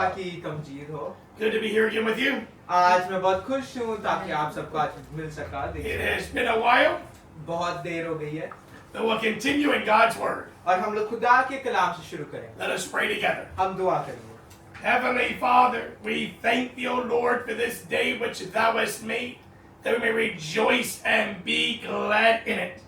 की तमजीद हो। Good to be here again with you. आज मैं बहुत खुश हूँ ताकि आप सबको आज मिल सका। It देखिए has been a while, बहुत देर हो गई है but we'll continue in God's Word. और हम लोग खुदा के कलाम से शुरू करेंगे। Let us pray together. हम दुआ करेंगे। Heavenly Father, we thank thee, O Lord, for this day which thou hast made, that we may rejoice and be glad in it.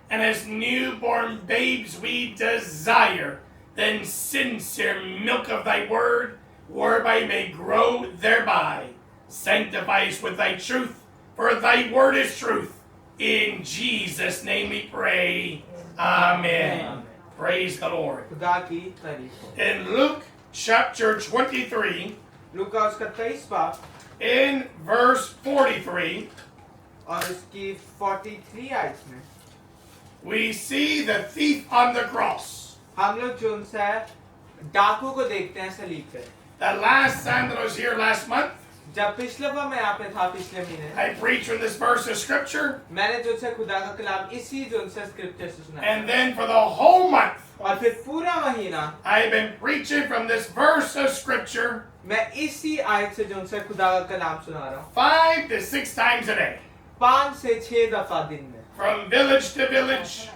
And as newborn babes we desire the sincere milk of thy word, whereby we may grow thereby. Sanctify us with thy truth, for thy word is truth. In Jesus' name we pray. Amen. Praise the Lord. खुदा की तारीफ हो। In Luke chapter 23, लूका उसका 23 बाब in verse 43, और उसकी 43 आयत में we see the thief on the cross. हम लोग जो उनसे डाकू को देखते हैं सलीब पे। The last time that I was here last month, जब पिछले बार मैं यहाँ पे था पिछले महीने I preached from this verse of scripture, मैंने जो उनसे खुदा का कलाम इसी जो उनसे स्क्रिप्चर से सुना and then for the whole month, और फिर पूरा महीना I've been preaching from this verse of scripture मैं इसी आयत से जो उनसे खुदा का कलाम सुना रहा हूँ 5 to 6 times a day, 5 से 6 दफा दिन में, from village to village,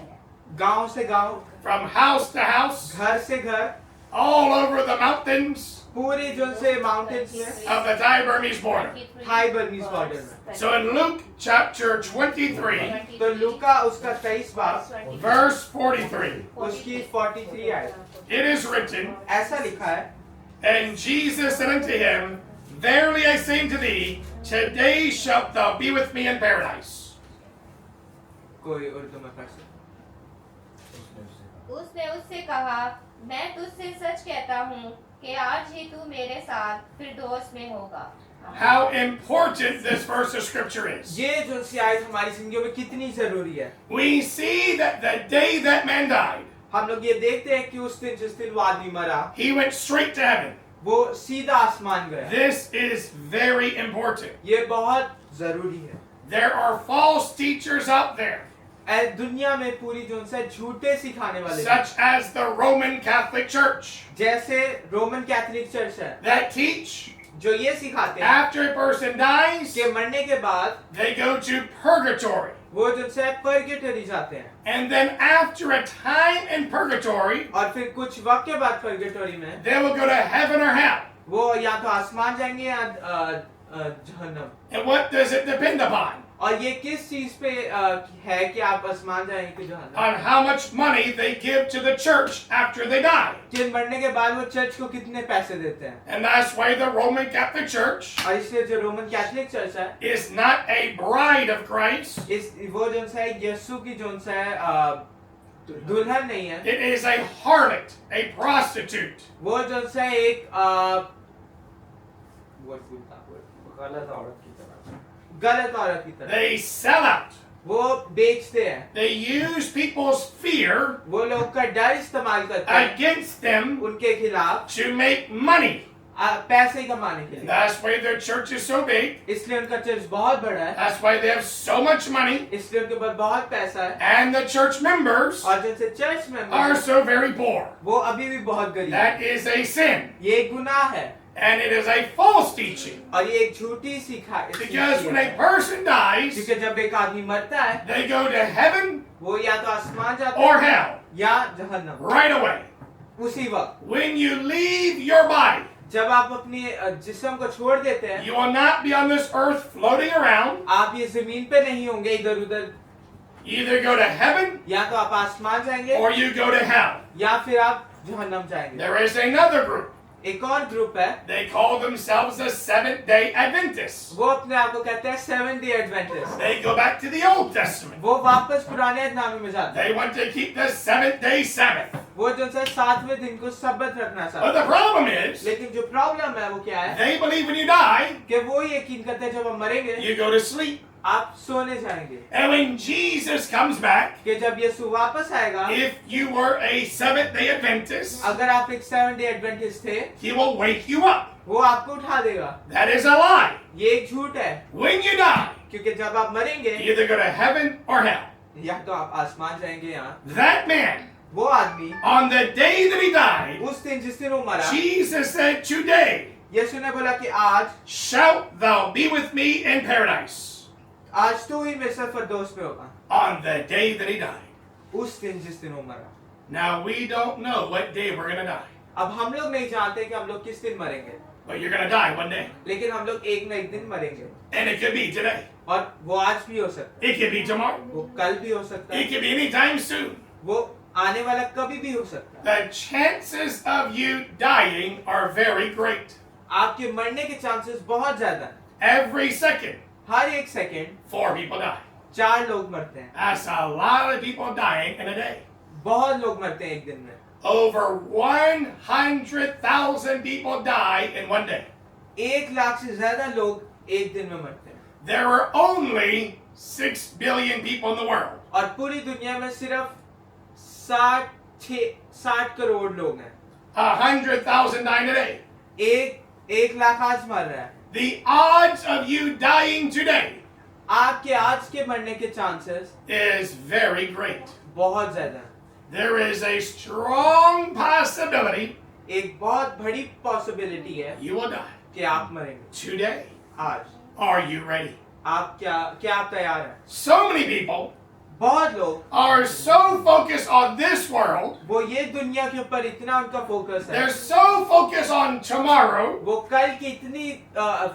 गांव से गांव, from house to house, घर से घर, all over the mountains पूरी जो से माउंटेन्स में, of the Thai-Burmese border. Thai Burmese border में। So in Luke chapter 23, तो लूका उसका 23 बाब verse 43, उसकी 43 आयत it is written, ऐसा लिखा है, And Jesus said unto him, Verily I say unto thee, today shalt thou be with me in paradise. कोई उर्दू में पढ़ सकता। उसने उससे कहा, मैं तुझसे सच कहता हूँ कि आज ही तू मेरे साथ फिरदौस में होगा। How important this verse of scripture is. ये जो सी आयत हमारी जिंदगी में कितनी जरूरी है। We see that the day that man died, हम लोग ये देखते हैं कि उस दिन जिस दिन वो आदमी मरा he went straight to heaven. वो सीधा आसमान गया। This is very important. ये बहुत जरूरी है। There are false teachers out there, दुनिया में पूरी जो उनसे झूठे सिखाने वाले such as the Roman Catholic Church, जैसे रोमन कैथोलिक चर्च है that teach जो ये सिखाते हैं after a person dies, कि मरने के बाद they go to purgatory. वो जो से पर्गेटरी जाते हैं And then after a time in purgatory, और फिर कुछ वक्त के बाद पर्गेटरी में they will go to heaven or hell. वो या तो आसमान जाएंगे या जहन्नम। And what does it depend upon? और ये किस चीज पे है कि आप आसमान जाएंगे कि जहन्नम? On how much money they give to the church after they die. कि मरने के बाद वो चर्च को कितने पैसे देते हैं। And that's why the Roman Catholic Church और इसलिए जो रोमन कैथोलिक चर्च है is not a bride of Christ. इस वो जो है यीशु की जो है दुल्हन नहीं है। It is a harlot, a prostitute. वो जो है एक गलत औरत की तरह They sell out. वो बेचते हैं। They use people's fear वो लोग का डर इस्तेमाल करते हैं against them उनके खिलाफ to make money. पैसे कमाने के लिए। That's why their church is so big. इसलिए उनका चर्च बहुत बड़ा है, That's why they have so much money. इसलिए उनके पास बहुत पैसा है And the church members और जैसे चर्च में are so very poor. वो अभी भी बहुत गरीब है। That is a sin. ये एक गुनाह है And it is a false teaching. और ये एक झूठी Because when a person dies, क्योंकि जब एक आदमी मरता है they go to heaven वो या तो आसमान जाता or है hell या जहन्नम right away. उसी वक्त। When you leave your body, जब आप अपनी जिस्म को छोड़ देते हैं you will not be on this earth floating around. आप ये जमीन पे नहीं होंगे इधर उधर, You either go to heaven या तो आप आसमान जाएंगे or you go to hell. या फिर आप जहन्नम जाएंगे। There is another group. एक और ग्रुप है They call themselves the Seventh-day Adventists. वो अपने आप को कहते हैं 7 day Adventist. They go back to the Old Testament. वो वापस पुराने अहदनामे में जाते हैं। They want to keep the seventh-day Sabbath. वो जो है 7वें दिन को सब्बत रखना But चाहते the हैं। problem is, लेकिन जो प्रॉब्लम है वो क्या है they believe when you die, कि वो यकीन करते हैं जब हम मरेंगे you go to sleep. आप सोने जाएंगे And when Jesus comes back, कि जब यीशु वापस आएगा if you were a Seventh-day Adventist, अगर आप एक 7 डे एडवेंटिस्ट थे he will wake you up. वो आपको उठा देगा। That is a lie. ये एक झूठ है When you die, क्योंकि जब आप मरेंगे you either go to heaven or hell. या तो आप आसमान जाएंगे यहाँ That man वो आदमी on the day that he died, उस दिन जिस दिन वो मरा, Jesus said, "Today यीशु ने बोला कि आज shalt thou be with me in paradise." आज तो ही मेरे साथ फरदौस में होगा, On the day that he died. उस दिन जिस दिन वो मरा. Now we don't know what day we're going to die, अब हम लोग नहीं जानते कि हम लोग किस दिन मरेंगे, but you're going to die one day. लेकिन हम लोग एक न एक दिन मरेंगे. And it could be today. और वो आज भी हो सकता It could be tomorrow. है, वो कल भी हो सकता It है, could be anytime soon. वो आने वाला कभी भी हो सकता है. The chances of you dying are very great. आपके मरने के चांसेस बहुत ज्यादा हैं. Every second, हर एक सेकंड 4 people die. 4 लोग मरते हैं. That's a lot of people dying in a day. बहुत लोग मरते हैं एक दिन में. Over 100,000 people die in one day. 1 lakh से ज्यादा लोग एक दिन में मरते हैं. There are only 6 billion people in the world. और पूरी दुनिया में सिर्फ 60 करोड़ लोग हैं. 100,000 die in a day. एक लाख आज मर रहा है. The odds of you dying today आपके आज के मरने के चांसेस is very great. बहुत ज्यादा हैं. There is a strong possibility एक बहुत बड़ी पॉसिबिलिटी है you will die कि आप मरेंगे today. आज. Are you ready? आप क्या आप तैयार हैं? So many people बहुत लोग are so focused on this world, वो ये दुनिया के ऊपर इतना उनका फोकस है, they're so focused on tomorrow, वो कल की इतनी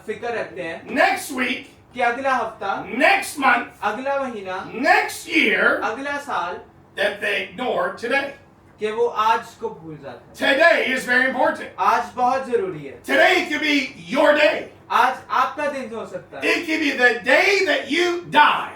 फिक्र रखते हैं next week, कि अगला हफ्ता, next month, अगला महीना, next year, अगला साल, that they ignore today. कि वो आज को भूल जाते हैं. Today is very important. आज बहुत जरूरी है. Today could be your day. आज आपका दिन हो सकता है. It could be the day that you die.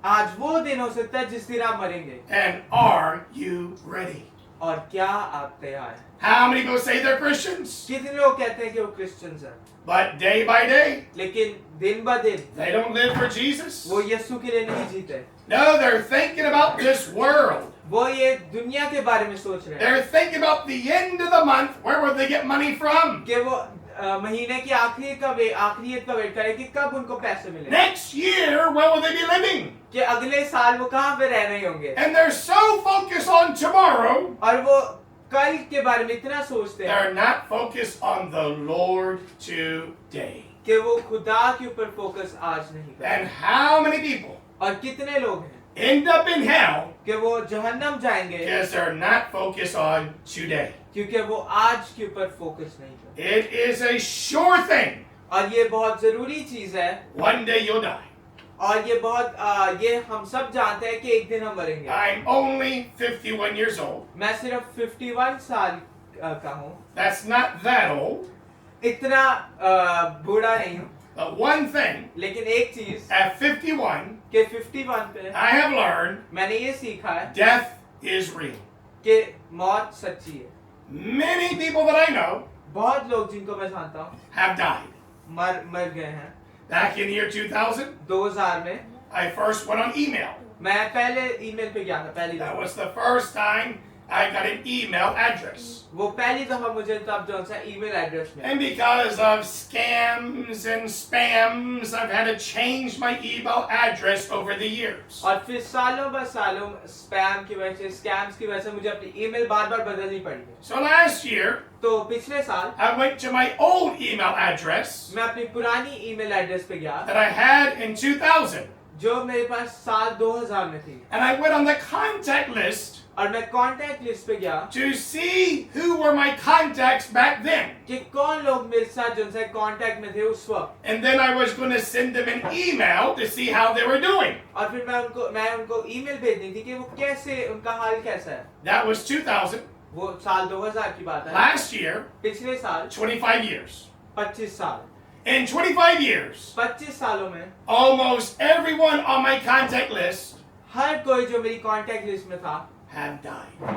आज वो दिन हो सकता है जिस दिन आप मरेंगे. And are you ready? और क्या आप तैयार हैं? How many people say they're Christians? कितने लोग कहते हैं कि वो क्रिश्चियंस हैं, But day by day, लेकिन दिन ब दिन they don't live for Jesus. वो यीशु के लिए नहीं जीते. No, they're thinking about this world. वो ये दुनिया के बारे में सोच रहे हैं They're thinking about the end of the month. Where will they get money from? कि वो महीने की आखिरी का वेट करें कि कब उनको पैसे मिले, Next year, where will they be living? कि अगले साल वो कहाँ पे रह रहे होंगे. And they're so focused on tomorrow, और वो कल के बारे में इतना सोचते हैं they're not focused on the Lord today. कि वो खुदा के ऊपर फोकस आज नहीं And करते. how many people और कितने लोग हैं end up in hell कि वो जहन्नम जाएंगे because they're not focused on today? क्योंकि वो आज के ऊपर फोकस नहीं करते. It is a sure thing. और ये बहुत जरूरी चीज है, One day you'll die. और ये हम सब जानते हैं कि एक दिन हम मरेंगे. I'm only 51 years old. मैं सिर्फ 51 साल का हूँ, That's not that old. इतना बूढ़ा नहीं हूँ. But one thing, लेकिन एक चीज at 51, कि 51 पे I have learned मैंने ये सीखा है death is real. कि मौत सच्ची है. Many people that I know बहुत लोग जिनको मैं जानता हूँ have died. मर गए हैं. Back in the year 2000, 2000 में I first went on email. मैं पहले ईमेल पे गया था. पहली That दफा was the first time I got an email address. वो पहली दफा मुझे तब जो सा ईमेल एड्रेस में, And because of scams and spams, I've had to change my email address over the years. और फिर सालों ब सालों स्पैम की वजह से, स्कैम्स की वजह से मुझे अपनी ईमेल बार-बार बदलनी पड़ी है. So last year, तो पिछले साल I went to my old email address मैं अपनी पुरानी ईमेल एड्रेस पे गया that I had in 2000. जो मेरे पास साल 2000 में थी, And I went on the contact list और मैं कांटेक्ट लिस्ट पे गया to see who were my contacts back then. कि कौन लोग मेरे साथ जिनसे कांटेक्ट में थे उस वक्त. And then I was going to send them an email to see how they were doing. और फिर मैं उनको ईमेल भेजनी थी कि वो कैसे, उनका हाल कैसा है. That was 2000. वो साल 2000 की बात है. Last year, पिछले साल 25 years. 25 साल. In 25 years, 25 सालों में almost everyone on my contact list हर कोई जो मेरी कांटेक्ट लिस्ट में था have died.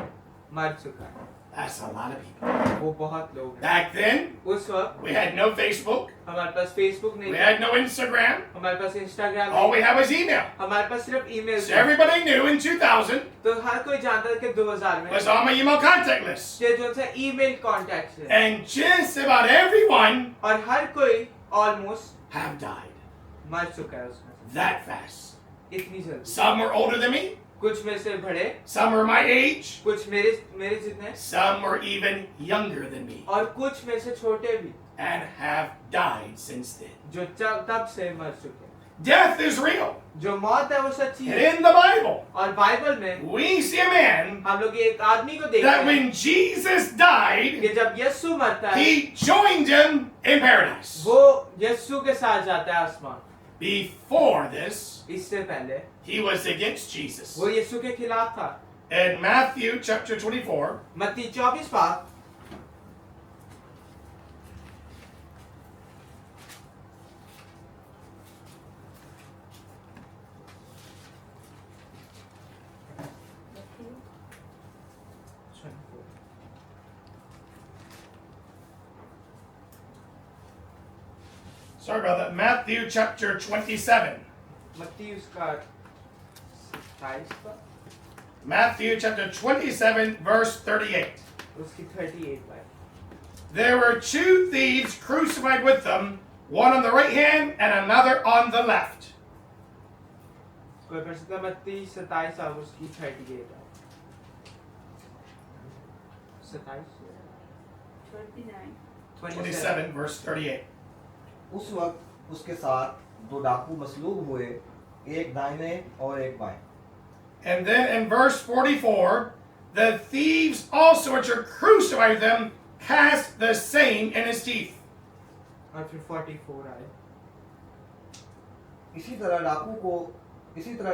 मर चुका है. That's a lot of people. वो बहुत लोग हैं. Back then, उस वक्त we had no Facebook. हमारे पास फेसबुक नहीं We था, had no Instagram. हमारे पास इंस्टाग्राम All we नहीं, had was email. हमारे पास सिर्फ ईमेल So था. everybody knew in 2000 तो हर कोई जानता था कि 2000 में was on my email contact list. कि जो थे ईमेल कांटेक्ट थे, And just about everyone और हर कोई ऑलमोस्ट have died मर चुका है उसमें that fast. इतनी जल्दी. Some were older than me. कुछ में से बड़े, some were my age, कुछ मेरे मेरे जितने, some were even younger than me, और कुछ में से छोटे भी, and have died since then. जो तब से मर चुके। Death is real. जो मौत है वो सच्ची And है। in the Bible, और बाइबल में we see a man हम लोग एक आदमी को देखते that हैं when Jesus died, कि जब यीशु मरता है, he joined him in paradise. वो यीशु के साथ जाता है आसमान। Before this, इससे पहले he was against Jesus. वो यीशु के खिलाफ था। In Matthew chapter 24, मत्ती 24 बाब sorry about that, Matthew chapter 27. मत्ती उसका 27 का Matthew chapter 27, verse 38. उसकी 38 बार There were two thieves crucified with them, one on the right hand and another on the left. कोई पढ़ सकता है? मत्ती 27 और उसकी 38 है। 27 27, verse 38. उस वक्त उसके साथ दो डाकू मसलूब हुए, एक दाहिने और एक बाएं। And then in verse 44, the thieves also which are crucified with them cast the same in his teeth. और फिर 44 आए। इसी तरह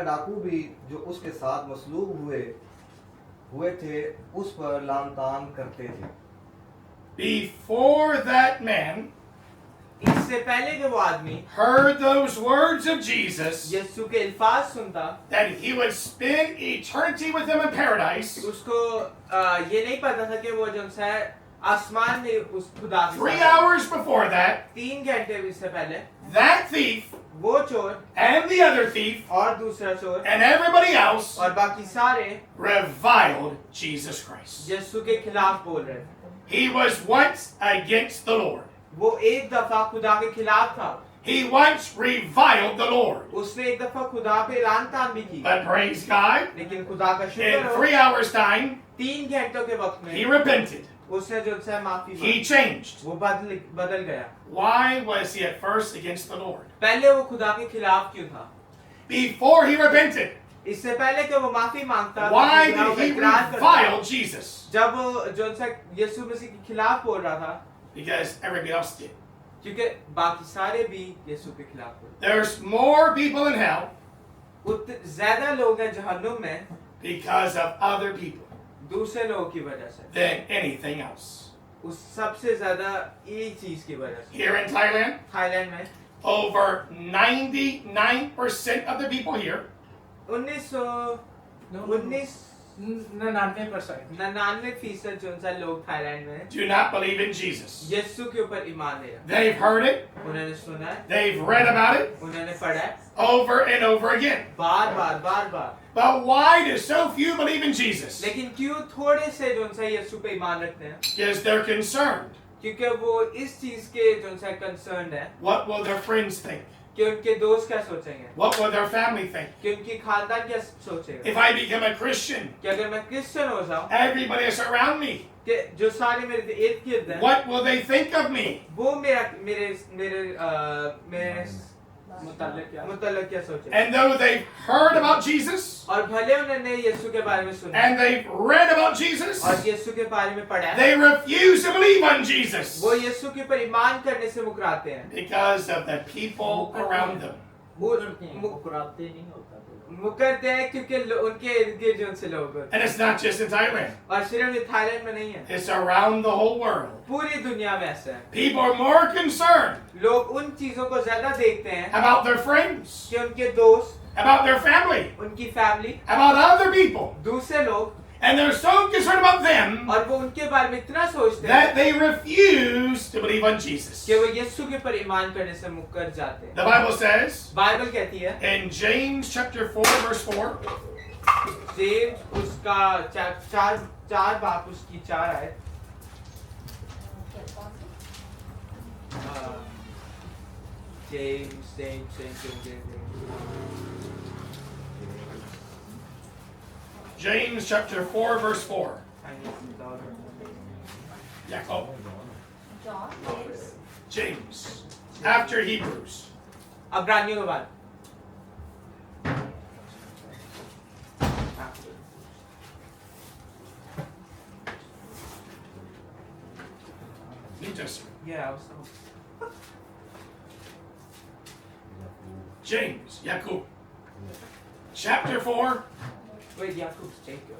डाकू भी जो उसके साथ मसलूब हुए थे उस पर लानतान करते थे। Before that man इससे पहले कि वो आदमी heard those words of Jesus, यीशु के अल्फाज सुनता, that he would spend eternity with him in paradise, उसको ये नहीं पता था कि वो जो है आसमान में उस खुदा के 3 साथ। hours before that, 3 घंटे इससे पहले that thief वो चोर and the other thief और दूसरा चोर and everybody else और बाकी सारे reviled Jesus Christ. यीशु के खिलाफ बोल रहे थे। He was once against the Lord. वो एक दफा खुदा के खिलाफ था। He once reviled the Lord. उसने एक दफा खुदा पे लानतान भी की। But praise God, लेकिन खुदा का in शुक्र हो 3 hours' time, 3 घंटों के वक्त he में repented. उसने जो है माफी He मांगी। changed. वो बदल गया। Why was he at first against the Lord? पहले वो खुदा के खिलाफ क्यों था? Before he repented, इससे पहले कि वो माफी मांगता था, why गुनाहों का did he इकरार करता revile था। Jesus? जब वो जो है यीशु मसीह के खिलाफ बोल रहा था, Because everybody else did. क्योंकि बाकी सारे भी यीशु के खिलाफ बोल। There's more people in hell ज्यादा लोग हैं जहन्नुम में because of other people दूसरे लोगों की वजह से, than anything else. उस सबसे ज्यादा एक चीज की वजह से। Here in Thailand, थाईलैंड में over 99% of the people here 99% जो सा लोग थाईलैंड में do not believe in Jesus. यीशु के ऊपर ईमान ले रहे They've heard it, हैं। उन्होंने सुना है, they've read about it उन्होंने पढ़ा है, over and over again. Bar bar. But why do so few believe in Jesus? लेकिन क्यों थोड़े से जो सा यीशु पे ईमान रखते हैं? Because they're concerned. क्योंकि वो इस चीज के जो सा कंसर्न है What will their friends think? कि उनके दोस्त क्या सोचेंगे, What will their family think? कि उनकी खानदान क्या सोचेगा, If I become a Christian, कि अगर मैं क्रिश्चियन हो जाऊं, everybody is around me. कि जो सारे मेरे इर्द गिर्द हैं, What will they think of me? वो मेरे मुतल्लिक़ क्या सोचेंगे? And though they've heard about Jesus, और भले उन्होंने यीशु के बारे में सुना and they've read about Jesus, और यीशु के बारे में पढ़ा है, they refuse to believe on Jesus वो यीशु के ऊपर ईमान करने से मुकराते हैं। because of the people around them. मुकरते हैं क्योंकि उनके इर्द गिर्द जो उनसे लोग होते And it's not just in Thailand, हैं। और सिर्फ ये थाईलैंड में नहीं है, it's around the whole world. पूरी दुनिया में ऐसा है। People are more concerned लोग उन चीजों को ज्यादा देखते हैं about their friends, कि उनके दोस्त, about their family, उनकी फैमिली, about other people. दूसरे लोग, And they're so concerned about them और वो उनके बारे में इतना सोचते हैं that they refuse to believe on Jesus. कि वो यीशु के ऊपर ईमान करने से मुकर जाते हैं। The Bible says बाइबल कहती है in James chapter 4 verse 4, James उसका चार बाप उसकी 4 आयत, James James chapter 4, verse 4. Jacob. John James James. After Hebrews. अब्रानियों के बाद New Testament. Yeah, James. Jacob. Chapter 4. wait, Jacob's Jacob.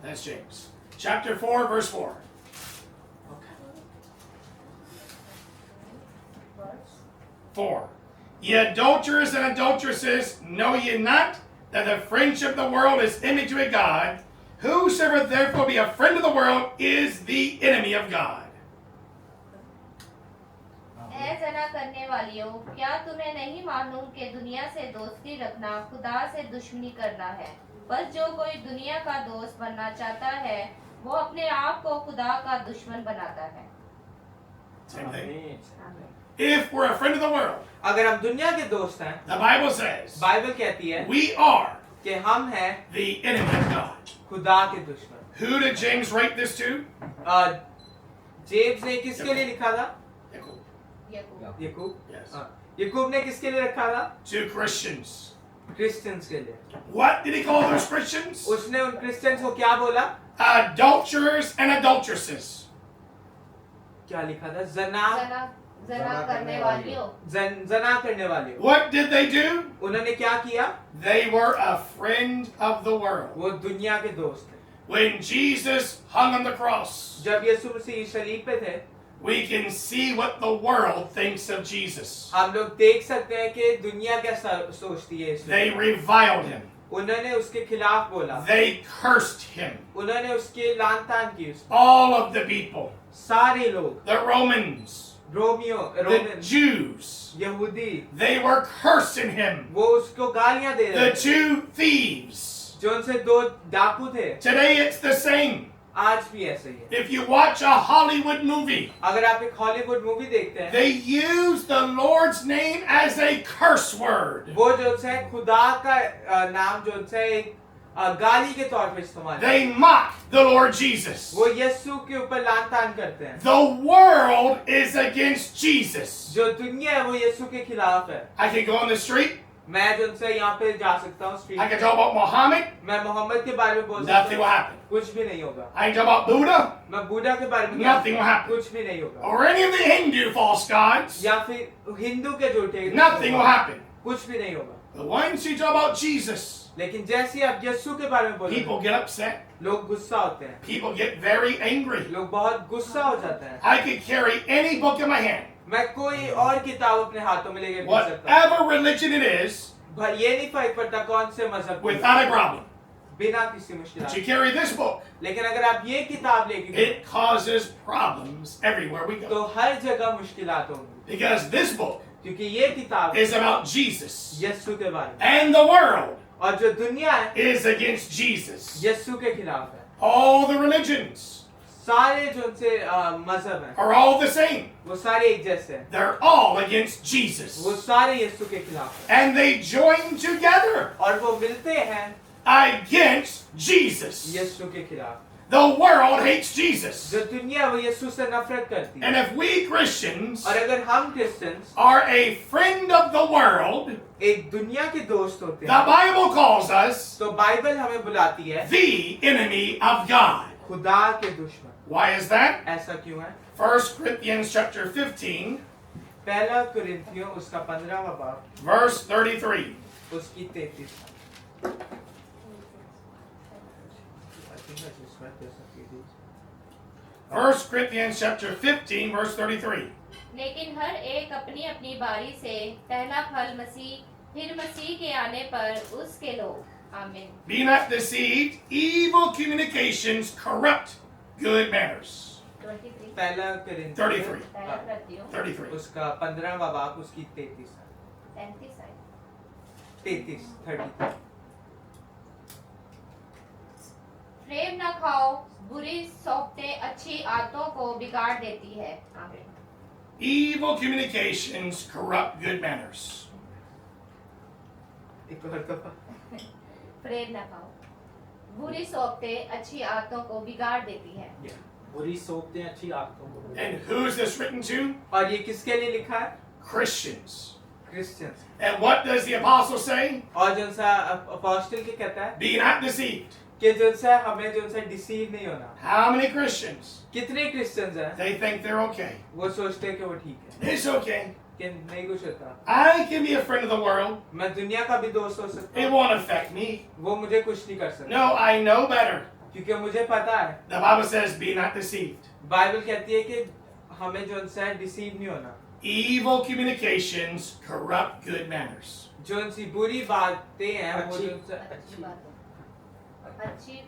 That's James. Chapter 4, verse 4. Okay. 4. Ye adulterers and adulteresses, know ye not that the friendship of the world is enmity to God? Whosoever therefore be a friend of the world is the enemy of God. ऐ जना करने वालियों, क्या तुम्हें नहीं मालूम कि दुनिया से दोस्ती रखना खुदा से दुश्मनी करना है? बस जो कोई दुनिया का दोस्त बनना चाहता है, वो अपने आप को खुदा का दुश्मन बनाता है। Same thing. Amen. If we're a friend of the world, अगर हम दुनिया के दोस्त हैं, the Bible says बाइबल कहती है we are कि हम हैं the enemy of God. खुदा के दुश्मन। Who did James write this to? James ने किसके लिए लिखा था? Jacob. याकूब याकूब। Yes. याकूब ने किसके लिए रखा था? To Christians. क्रिश्चियंस के लिए। What did he call those Christians? उसने उन क्रिश्चियंस को क्या बोला? Adulterers and adulteresses. क्या लिखा था? जना जना करने वालियों। जना करने वाले। What did they do? उन्होंने क्या किया? They were a friend of the world. वो दुनिया के दोस्त थे। When Jesus hung on the cross, जब यीशु मसीह सलीब पे थे, we can see what the world thinks of Jesus. हम लोग देख सकते हैं कि दुनिया क्या सोचती है इसमें। They reviled him. उन्होंने उसके खिलाफ बोला। They cursed him. उन्होंने उसके लानतान की उसमें। All of the people. सारे लोग, The Romans. The Roman, Jews. यहूदी, They were cursing him. वो उसको गालियां दे रहे The थे। two thieves. जो उनसे दो डाकू थे। Today it's the same. आज भी ऐसे ही है। If you watch a Hollywood movie, अगर आप एक हॉलीवुड मूवी देखते हैं, they use the Lord's name as a curse word. वो जो है खुदा का नाम जो है एक गाली के तौर पे इस्तेमाल है। They mock the Lord Jesus. वो यीशु के ऊपर लानतान करते हैं। The world is against Jesus. जो दुनिया है वो यीशु के खिलाफ है। I can go on the street. मैं जो उनसे यहाँ पे जा सकता हूँ I स्ट्रीट can पे। talk about Muhammad. मैं मोहम्मद के बारे में बोल सकता Nothing will हूँ, happen. कुछ भी नहीं होगा। I can talk about Buddha मैं बुद्धा के बारे में Nothing will happen. कुछ भी नहीं होगा। or any of the Hindu false gods. या फिर हिंदू के झूठे Nothing will happen. कुछ भी नहीं होगा। But once you talk about Jesus, लेकिन जैसे ही आप यीशु के बारे में बोलते people हैं, get upset. लोग गुस्सा होते हैं, People get very angry. लोग बहुत गुस्सा हो जाते हैं। I could carry any book in my hand. मैं कोई और किताब अपने हाथों में लेके पढ़ सकता हूँ। Whatever religion it is, भाई ये नहीं फर्क पड़ता कौन से मजहब की, without a problem. बिना किसी But मुश्किल। you carry this book, लेकिन अगर आप ये किताब लेके गए, it causes problems everywhere we तो go. हर जगह मुश्किलात होंगी, Because this book क्योंकि ये किताब is about Jesus. यीशु के बारे में, And the world और जो दुनिया है is against Jesus. यीशु के खिलाफ है। All the religions सारे जो उनसे मजहब हैं, are all the same. वो सारे एक जैसे हैं, They're all against Jesus. वो सारे यीशु के खिलाफ हैं, And they join together और वो मिलते हैं against Jesus. यीशु के खिलाफ। The world hates Jesus. जो दुनिया है वो यीशु से नफरत करती है, And if we Christians और अगर हम Christians are a friend of the world, एक दुनिया के दोस्त होते the हैं, Bible calls us तो बाइबल हमें बुलाती है the enemy of God. खुदा के दुश्मन। Why is that? ऐसा क्यों है? 1 Corinthians chapter 15, पहला कुरिन्थियों उसका 15वां बाब verse 33. उसकी 33। I think I just read this a few days. 1 Corinthians chapter 15, verse 33. लेकिन हर एक अपनी अपनी बारी से पहला फल मसीह, फिर मसीह के आने पर उसके लोग। आमीन। Be not deceived, evil communications corrupt good manners. 23 पहला कुरिन्थियों 33. पहला प्रतियों 33. उसका 15वां बाब उसकी 33 33 आए। 33 प्रेम न खाओ, बुरी सोबतें अच्छी आदतों को बिगाड़ देती है। आमीन। Evil communications corrupt good manners. एक और दफा प्रेम न खाओ। बुरी सोबतें अच्छी आदतों को बिगाड़ देती है। बुरी सोचतें अच्छी आदतों को। And who's this written to? और ये किसके लिए लिखा है? Christians. Christians. And what does the apostle say? और जो सा अपोस्टल के कहता है Be not deceived. कि जो सा हमें जो सा डिसीव नहीं होना। How many Christians? कितने क्रिश्चियंस हैं? They think they're okay. वो सोचते हैं कि वो ठीक है, It's okay. कि नहीं कुछ होता। I can be a friend of the world. मैं दुनिया का भी दोस्त हो सकता It हूँ, won't affect me. वो मुझे कुछ नहीं कर सकता, No, I know better. क्योंकि मुझे पता है। The Bible says, be not deceived. Bible कहती है कि हमें जो सा डिसीव नहीं होना। Evil communications corrupt good manners. जो उनसी बुरी बातें हैं वो अच्छी- जो सा अच्छी बातों अच्छी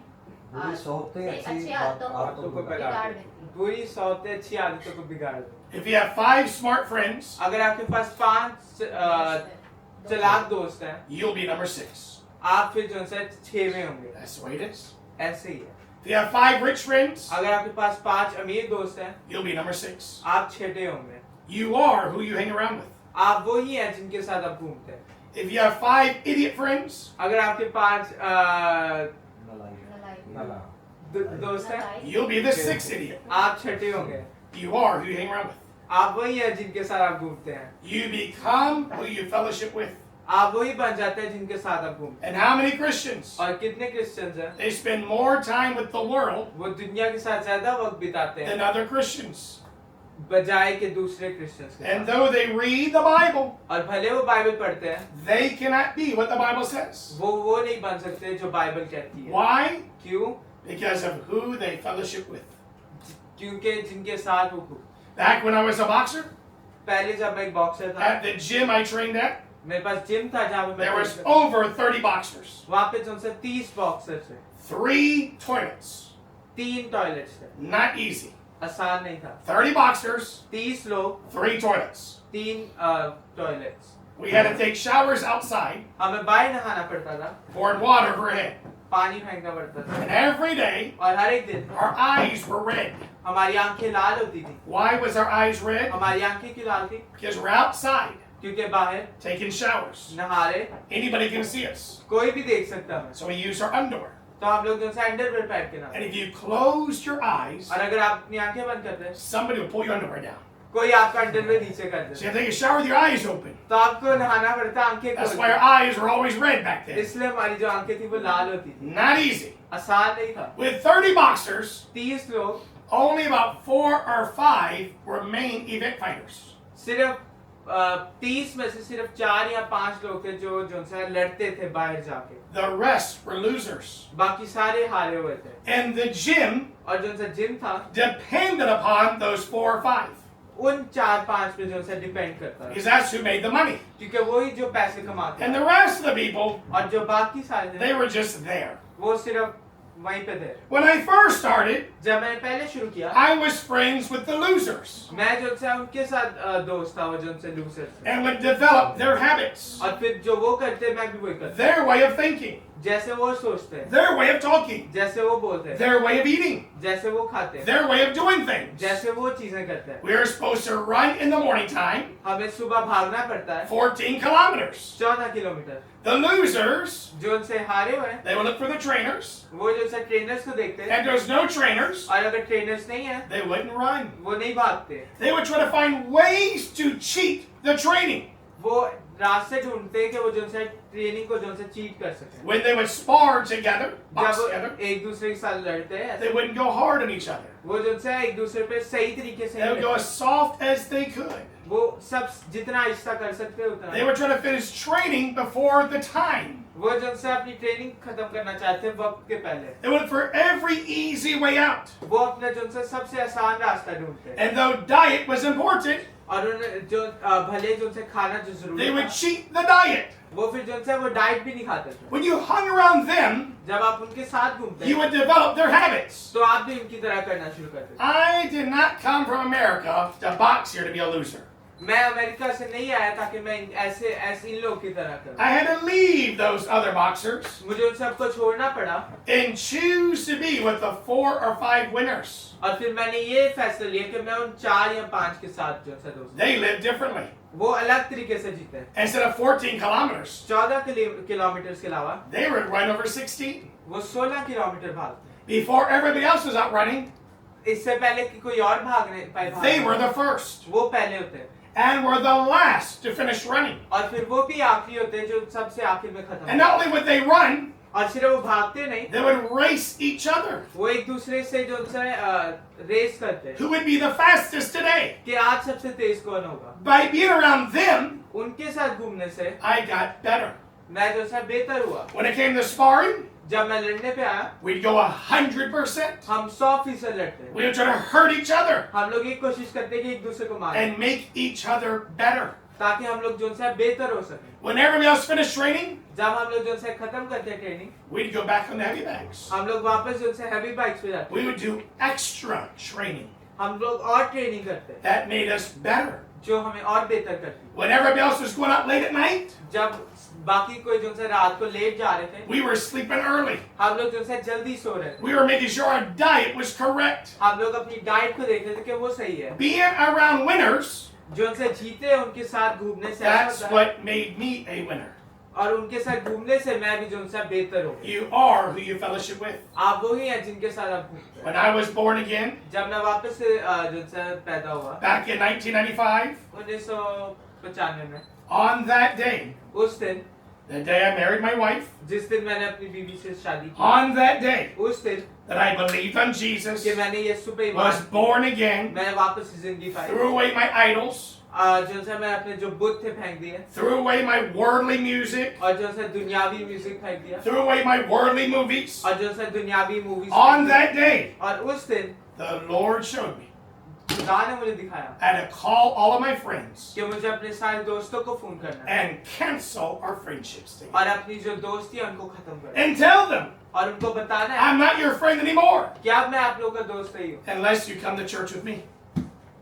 बुरी सोचते अच्छी अच्छी आदतों आदतों को बिगाड़ बिगाड़ देती देती है। बुरी सोचते अच्छी आदतों को बिगाड़ देती। If you have 5 smart friends, अगर आपके पास 5 चालाक दोस्त हैं, you'll be number 6. आप फिर जो सा 6वें होंगे। That's the way it is. ऐसे ही है। If you have 5 rich friends, अगर आपके पास 5 अमीर दोस्त हैं, you'll be number 6. आप 6ठे होंगे। You are who you hang around with. आप वो ही हैं जिनके साथ आप घूमते हैं। If you have 5 idiot friends, अगर आपके 5 नलाई। दोस्त हैं, you'll be the 6th idiot. आप 6ठे होंगे। You are who you hang around with. आप वही हैं जिनके साथ आप घूमते हैं। You become who you fellowship with. आप वही बन जाते हैं जिनके साथ आप घूमते And how many Christians? हैं। और कितने क्रिश्चियंस हैं, They spend more time with the world वो दुनिया के साथ ज्यादा वक्त बिताते than हैं other Christians. बजाय के दूसरे क्रिश्चियंस के And साथ। though they read the Bible, और भले वो बाइबल पढ़ते हैं, they cannot be what the Bible says. वो नहीं बन सकते जो बाइबल कहती है। Why? क्यों? Because of who they fellowship with. क्योंकि जिनके साथ वो घूम- Back when I was a boxer, पहले जब मैं एक बॉक्सर था, at the gym I trained at, मेरे पास जिम था जहाँ पे there मैं was over 30 boxers. वहाँ पे जो 30 बॉक्सर थे, 3 toilets. 3 टॉयलेट्स थे। Not easy. आसान नहीं था। 30 boxers, 30 लोग, 3 toilets. 3 toilets. We had to take showers outside, हमें बाहर नहाना पड़ता था, poured water over our head. पानी फेंकना पड़ता था, And every day, और हर एक दिन our eyes were red. हमारी आंखें लाल होती थी। Why was our eyes red? हमारी आंखें क्यों लाल थी? Because we're outside क्योंकि बाहर taking showers. नहा रहे, Anybody can see us. कोई भी देख सकता है। So we use our underwear. तो हम लोग जो है अंडरवेयर पहन के And नहाते। if you close your eyes, और अगर आप अपनी आंखें बंद करते हैं, somebody will pull your underwear down. कोई आपका अंडरवेयर नीचे कर So देता you है। have to take a shower with your eyes open. तो आपको नहाना पड़ता है आंखें That's खोल why our के। eyes were always red back then. इसलिए हमारी जो आंखें थी वो लाल होती थी। Not easy. आसान नहीं था। With 30 boxers, 30 लोग, only about 4 or 5 were main event fighters. सिर्फ 30 में से सिर्फ 4 या 5 लोग थे जो से लड़ते थे बाहर जाके। The rest were losers. बाकी सारे हारे हुए थे। And the gym और जो सा जिम था, depended upon those 4 or 5. उन 4-5 पे जो सा डिपेंड करता है, Because that's who made the money. क्योंकि वही जो पैसे कमाते And हैं। the rest of the people, और जो बाकी सारे they थे, were just there. वो सिर्फ वहीं पे थे। When I first started, जब मैंने पहले शुरू किया, I was friends with the losers मैं जो सा उनके साथ दोस्त था, वो जो से लूजर थे। and would develop their habits, और फिर जो वो करते मैं भी वही करता, their way of thinking, जैसे वो सोचते हैं, their way of talking, जैसे वो बोलते हैं, their way of eating, जैसे वो खाते हैं, their way of doing things. जैसे वो चीजें करते हैं। We are supposed to run in the morning time हमें सुबह भागना पड़ता है 14 kilometers. 14 किलोमीटर। The losers, जो उनसे हारे हुए हैं, they would look for the trainers. वो जो सा ट्रेनर्स को देखते हैं, And there's no trainers, और अगर ट्रेनर्स नहीं है, they wouldn't run. वो नहीं भागते। They would try to find ways to cheat the training. वो रास्ते ढूंढते हैं कि वो जो सा ट्रेनिंग को जो सा चीट कर सके। When they would spar together, box जब together, एक दूसरे के साथ लड़ते हैं, they wouldn't go hard on each other. वो जो सा एक दूसरे पे सही तरीके से They would नहीं go लड़ते। as soft as they could. वो सब जितना आहिस्ता कर सकते हैं उतना। They would try to finish training before the time. वो जो से अपनी ट्रेनिंग खत्म करना चाहते हैं वक्त के पहले। They would look for every easy way out. वो अपना जो से सबसे आसान रास्ता ढूंढते हैं। And though diet was important, और उन्हें जो भले जो से खाना जो they जरूरी would था, cheat the diet. वो फिर जो से वो डाइट भी नहीं खाते थे। When you hung around them, जब आप उनके साथ घूमते you हैं, would develop their habits. तो आप भी उनकी तरह करना शुरू करते हैं। I did not come from America to box here to be a loser. मैं अमेरिका से नहीं आया ताकि मैं ऐसे इन लोगों की तरह करूं। I had to leave those other boxers मुझे उन सबको छोड़ना पड़ा, and choose to be with the 4 or 5 winners. और फिर मैंने ये फैसला लिया कि मैं उन 4 या 5 के साथ जो सा दोस्त। They live differently. वो अलग तरीके से जीते। Instead of 14 kilometers, 14 किलोमीटर के अलावा they would run over 16. वो 16 किलोमीटर भागते। Before everybody else was out running, इससे पहले कि कोई और भागने they were the first वो पहले होते and were the last to finish running. और फिर वो भी आखिरी होते हैं जो सबसे आखिर में खत्म And not only would they run, और सिर्फ वो भागते नहीं, they would race each other. वो एक दूसरे से जो उनसे रेस करते हैं Who would be the fastest today? कि आज सबसे तेज कौन होगा। By being around them, उनके साथ घूमने से I got better. मैं जो सा बेहतर हुआ। When it came to sparring, जब मैं लड़ने पे आया, we'd go 100%. हम 100% लड़ते हैं। We would try to hurt each other हम लोग ये कोशिश करते हैं कि एक दूसरे को मारें and make each other better. ताकि हम लोग जो सा बेहतर हो सके। When everybody else finished training, जब हम लोग जो सा खत्म करते हैं training, we'd go back on the heavy bags. हम लोग वापस जो सा हैवी बाइक्स पे जाते We हैं। would do extra training. हम लोग और ट्रेनिंग करते हैं That made us better. जो हमें और बेहतर करती है। When everybody else was going out late at night, जब बाकी कोई जो सा रात को लेट जा रहे थे, we were sleeping early. हम लोग जो सा जल्दी सो रहे थे। We were making sure our diet was correct. हम लोग अपनी डाइट को देख रहे थे कि वो सही है। Being around winners, जो उनसे जीते हैं उनके साथ घूमने से that's ऐसा होता है। what made me a winner. और उनके साथ घूमने से मैं भी जो उनसे बेहतर हूँ। You are who you fellowship with. आप वही हैं जिनके साथ आप घूमते हैं। When I was born again, जब मैं वापस से जो उनसे पैदा हुआ back in 1995, 1995 में, on that day, उस दिन the day I married my wife, जिस दिन मैंने अपनी बीवी से शादी की, on that day उस दिन that I believed on Jesus, कि मैंने यीशु पे was ईमान, born again, मैंने वापस से जिंदगी पाई, threw away my idols, जो से मैं अपने जो बुत थे फेंक दिए, threw away my worldly music, और जो से दुनियावी म्यूजिक फेंक दिया, threw away my worldly movies. और जो से दुनियावी मूवीज On that day, और उस दिन the Lord showed me खुदा ने मुझे दिखाया I had to call all of my friends कि मुझे अपने सारे दोस्तों को फोन करना है and cancel our friendships together. और अपनी जो दोस्ती है उनको खत्म करना है And tell them, और उनको बताना है I'm not your friend anymore कि अब मैं आप लोगों का दोस्त नहीं हूँ unless you come to church with me.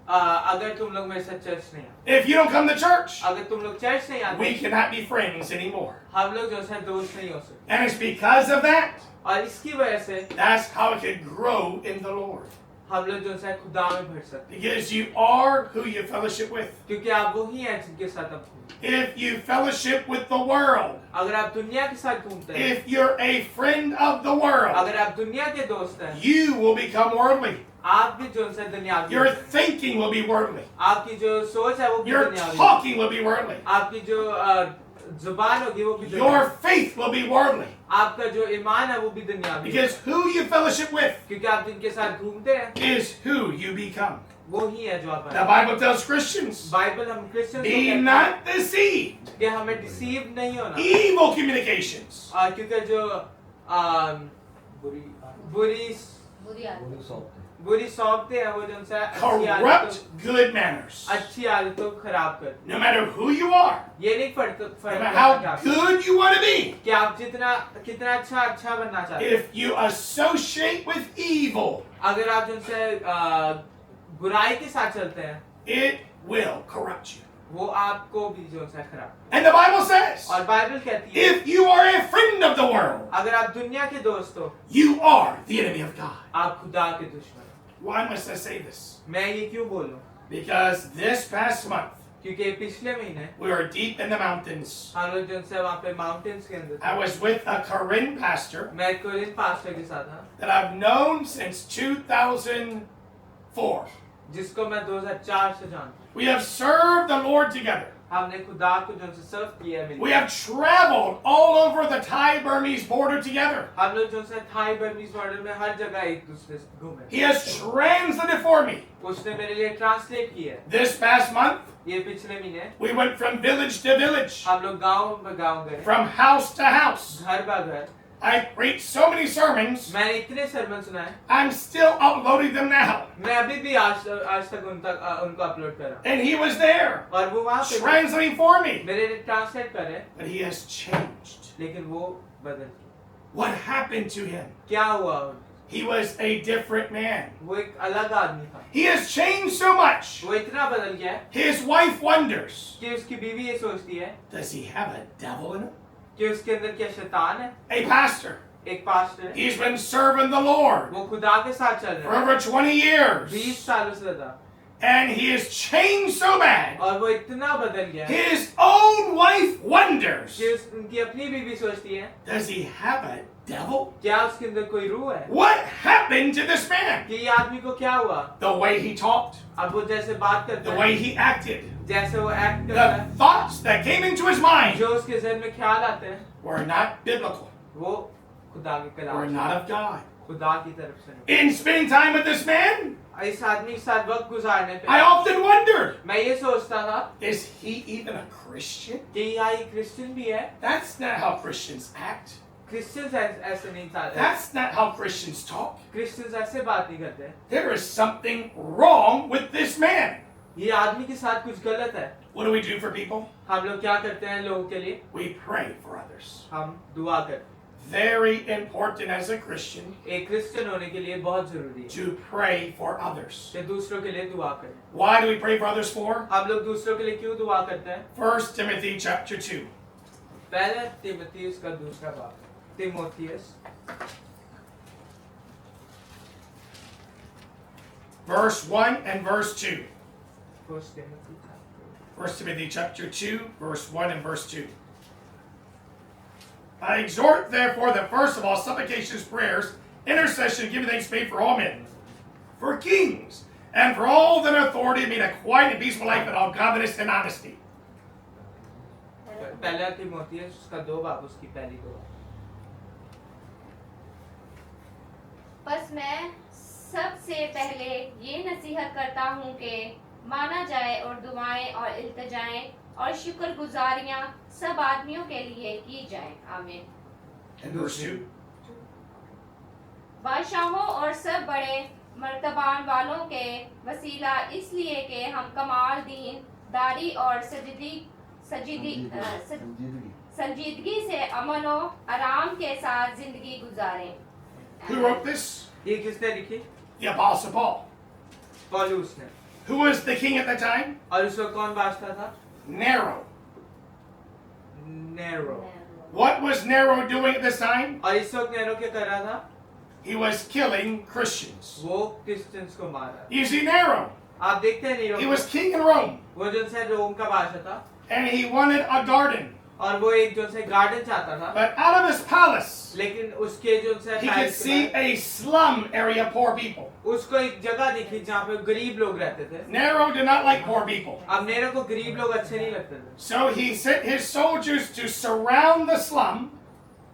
अगर तुम लोग मेरे साथ चर्च नहीं आते, If you don't come to church, अगर तुम लोग चर्च नहीं आते, we cannot be friends anymore. हम लोग जो है दोस्त नहीं हो सकते। And it's because of that, और इसकी वजह से that's how it could grow in the Lord. हम लोग जो है खुदा में बढ़ सकते हैं, Because you are who you fellowship with. क्योंकि आप वही हैं जिनके साथ आप घूमते हैं। If you fellowship with the world, अगर आप दुनिया के साथ घूमते हैं, if you're a friend of the world, अगर आप दुनिया के दोस्त हैं, you will become worldly. आप भी जो है दुनियावी Your हैं। thinking will be worldly. आपकी जो सोच है वो भी Your दुनियावी है। talking will be worldly. आपकी जो जुबान होगी वो भी Your दुनियावी। faith will be worldly. आपका जो ईमान है वो भी दुनियावी है। Because who you fellowship with क्योंकि आप जिनके साथ घूमते हैं is who you become. वो ही है जो आप The हैं। Bible tells Christians, बाइबल हम क्रिश्चियन be not deceived. कि हमें डिसीव नहीं होना, Evil communications. क्योंकि जो बुरी बुरी बुरी आदत बुरी सौंपते हैं। बुरी सौंपते हैं वो जो उनसे Corrupt good manners. अच्छी आदतों को खराब कर। No matter who you are, ये नहीं फर्क no फर्क matter पड़ता कि how आप- good you want to be, कि आप जितना कितना अच्छा बनना चाहते हैं, if you associate with evil, अगर आप जिनसे बुराई के साथ चलते हैं, it will corrupt you. वो आपको भी जो है खराब। And the Bible says, और बाइबल कहती है if you are a friend of the world, अगर आप दुनिया के दोस्त हो, you are the enemy of God. आप खुदा के दुश्मन हो। Why must I say this? मैं ये क्यों बोलूं? Because this past month, क्योंकि पिछले महीने we were deep in the mountains. हम लोग जो है वहाँ पे माउंटेन्स के अंदर I was with a Korean pastor मैं कोरियन पास्टर के साथ था, that I've known since 2004. जिसको मैं 2004 से जानता हूँ। We have served the Lord together. हमने खुदा को जो है सर्व किया है We मिलकर। have traveled all over the Thai-Burmese border together. हम लोग जो है थाई बर्मीज बॉर्डर में हर जगह एक दूसरे से घूमे। He has translated for me. उसने मेरे लिए ट्रांसलेट किया है। This past month, ये पिछले महीने we went from village to village, हम लोग गांव गए, from house to house. घर बा घर। I preached so many sermons, मैंने इतने सरमन सुनाए, I'm still uploading them now. मैं अभी भी आज तक उनको अपलोड कर रहा हूँ। And he was there, और वो वहाँ पे translating for me. मेरे लिए ट्रांसलेट कर रहे हैं, But he has changed. लेकिन वो बदल गए। What happened to him? क्या हुआ? He was a different man. वो एक अलग आदमी था। He has changed so much. वो इतना बदल गया है His wife wonders, कि उसकी बीवी ये सोचती है does he have a devil in him? कि उसके अंदर क्या शैतान है। A pastor. एक पास्टर है, He's been serving the Lord वो खुदा के साथ चल for रहा है over 20 years. 20 सालों से ज्यादा। And he is changed so bad, और वो इतना बदल गया है his own wife wonders, कि उनकी अपनी बीवी सोचती है does he have a devil? क्या उसके अंदर कोई रूह है What happened to this man? कि ये आदमी को क्या हुआ The way he talked, अब वो जैसे बात the करता way है he acted, जैसे वो एक्ट करता the है thoughts that came into his mind जो उसके जहन में ख्याल आते हैं were not biblical, वो खुदा के were Kalam not of God. खुदा की तरफ से नहीं। In spending time with this man, इस आदमी के साथ वक्त गुजारने I पे often wondered, मैं ये सोचता था is he even a Christian? कि यहाँ ये क्रिश्चियन भी है That's not how Christians act. Christians ऐसे नहीं चाहते That's not how Christians talk. Christians ऐसे बात नहीं करते There is something wrong with this man. ये आदमी के साथ कुछ गलत है What do we do for people? हम लोग क्या करते हैं लोगों के लिए We pray for others. हम दुआ करते हैं Very important as a Christian एक क्रिश्चियन होने के लिए बहुत जरूरी है to pray for others. कि दूसरों के लिए दुआ करें Why do we pray for others for? हम लोग दूसरों के लिए क्यों दुआ करते हैं 1 Timothy chapter 2. पहला तिमोथियस का दूसरा बाब Timothy Verse 1 and verse 2. First Timothy chapter 1 Timothy chapter 2, verse 1 and verse 2. I exhort, therefore, that first of all, supplications, prayers, intercession, giving thanks made for all men, for kings, and for all that are authority, mean a quiet and peaceful life in all godliness and honesty. पहला तिमोथियस उसका दो बाब उसकी पहली दो बस मैं सबसे पहले ये नसीहत करता हूँ कि माना जाए और दुआएं और इल्तिजाएं और शुक्रगुजारियां सब आदमियों के लिए की जाएं आमीन And verse 2. बादशाहों और सब बड़े मर्तबान वालों के वसीला इसलिए कि हम कमाल दीन दारी और संजीदगी से अमन और आराम के साथ जिंदगी गुजारें Who wrote this? ये किसने लिखी The Apostle Paul. पौलुस ने Who was the king at the time? और उस वक्त कौन बादशाह था Nero. Narrow What was Nero doing at this time? और इस वक्त नेरो क्या कर रहा था He was killing Christians. वो क्रिश्चियंस को मार रहा You see, Nero, था आप देखते हैं नीरो he को? was king in Rome, वो जो से रोम का बादशाह था and he wanted a garden. और वो एक जो से गार्डन चाहता था But out of his palace, लेकिन उसके जो से he could see a slum area of poor people. उसको एक जगह दिखी जहाँ पे गरीब लोग रहते थे Nero did not like poor people. अब नेरो को गरीब लोग अच्छे नहीं लगते थे So he sent his soldiers to surround the slum,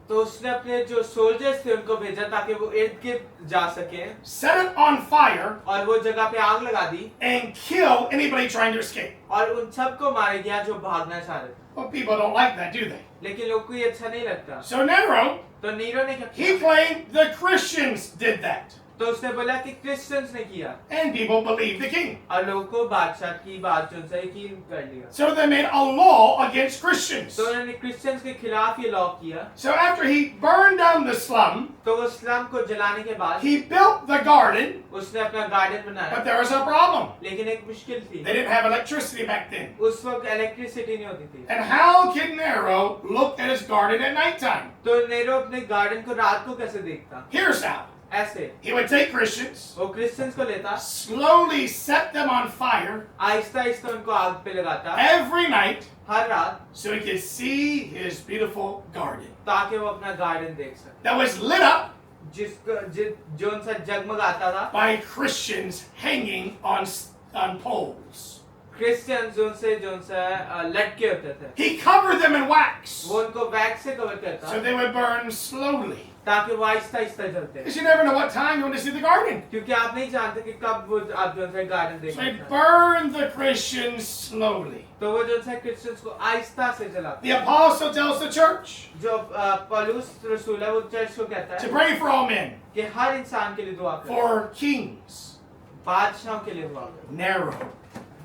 तो उसने अपने जो सोल्जर्स थे उनको भेजा ताकि वो इर्द गिर्द जा सके set it on fire, और वो जगह पे आग लगा दी and kill anybody trying to escape. और उन सबको मारे गया जो भागना चाह रहे थे Well, people don't like that, do they? लेकिन लोग को ये अच्छा नहीं लगता So Nero, तो नीरो ने क्या he किया claimed the Christians did that. तो उसने बोला कि क्रिश्चियंस ने किया And people believed the king. और लोगों को बादशाह की बात जो से यकीन कर लिया So they made a law against Christians. तो उन्होंने क्रिश्चियंस के खिलाफ ये लॉ किया So after he burned down the slum, तो वो स्लम को जलाने के बाद he built the garden, उसने अपना गार्डन but बनाया there was a problem. लेकिन एक मुश्किल थी They didn't have electricity back then. उस वक्त इलेक्ट्रिसिटी नहीं होती थी And how can Nero look at his garden at nighttime? तो नेरो अपने गार्डन को रात को कैसे देखता Here's how. ऐसे He would take Christians, वो क्रिश्चियंस को लेता slowly set them on fire Aahista Aahista उनको आग पे लगाता every night हर रात so he could see his beautiful garden ताकि वो अपना गार्डन देख सके that was lit up जो उनसे जगमगाता था by Christians hanging on poles. Christian जो उनसे लटके होते थे He covered them in wax वो उनको वैक्स से कवर करता so they would burn slowly. ताकि वो आहिस्ता आहिस्ता जलते Because you never know what time you want to see the garden. क्योंकि आप नहीं जानते कि कब वो आप जो है गार्डन देख So they सकते हैं burn the Christians slowly. तो वो जो है क्रिश्चियंस को आहिस्ता से जलाते The apostle tells the church जो पौलुस रसूल है वो चर्च को कहता to है pray for all men, कि हर इंसान के लिए दुआ करें for kings. बादशाहों के लिए दुआ करें Nero.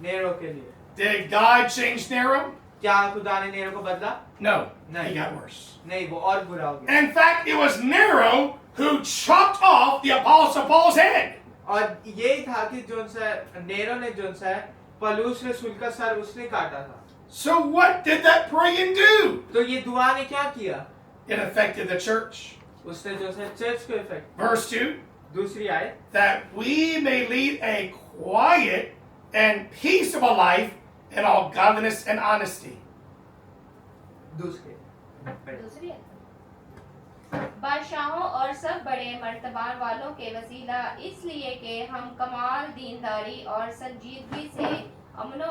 नेरो के लिए Did God change Nero? क्या खुदा ने नेरो को बदला No. No. He got worse. नहीं वो और बुरा हो गया In fact, it was Nero who chopped off the apostle Paul's head. और यही था कि जो सा नेरो ने जो सा पौलुस रसूल का सर उसने काटा था So what did that praying do? तो ये दुआ ने क्या किया It affected the church. उसने जो सा चर्च को इफेक्ट Verse 2, दूसरी आयत that we may lead a quiet and peace of a life in all godliness and honesty. दूसरे दूसरी है। बादशाहों और सब बड़े मर्तबान वालों के वसीला इसलिए कि हम कमाल दीनदारी और संजीदगी से अमनो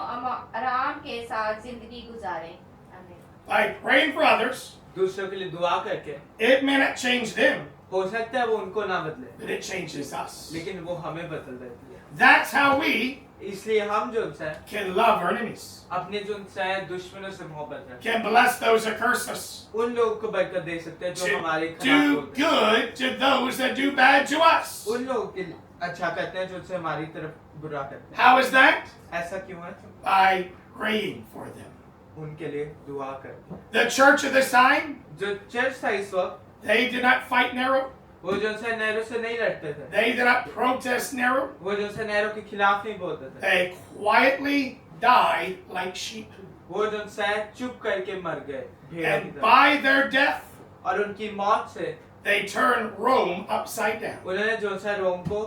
आराम के साथ जिंदगी गुजारें। आमीन। By praying for others, दूसरों के लिए दुआ करके it may not change them, हो सकता है वो उनको ना बदले but it changes us. लेकिन वो हमें बदल देती है। That's how we इसलिए हम जो है can love our enemies, अपने जो है दुश्मनों से मोहब्बत रखें, can bless those that curse us, उन लोगों को बरकत दे सकते हैं जो to हमारे खिलाफ do बोलते हैं, good to those that do bad to us. उन लोगों के लिए अच्छा करते हैं जो उनसे हमारी तरफ बुरा करते हैं। How is that? ऐसा क्यों है? By praying for them. उनके लिए दुआ करते हैं। The church of this time, जो चर्च था इस वक्त, they did not fight Nero. वो जो है नहरों से नहीं लड़ते थे, They did not protest Nero. वो जो है नहरों के खिलाफ नहीं बोलते थे, They quietly died like sheep. वो जो है चुप करके मर गए भेड़ों की And तरह। by their death, और उनकी मौत से they turned Rome upside down. उन्होंने जो है रोम को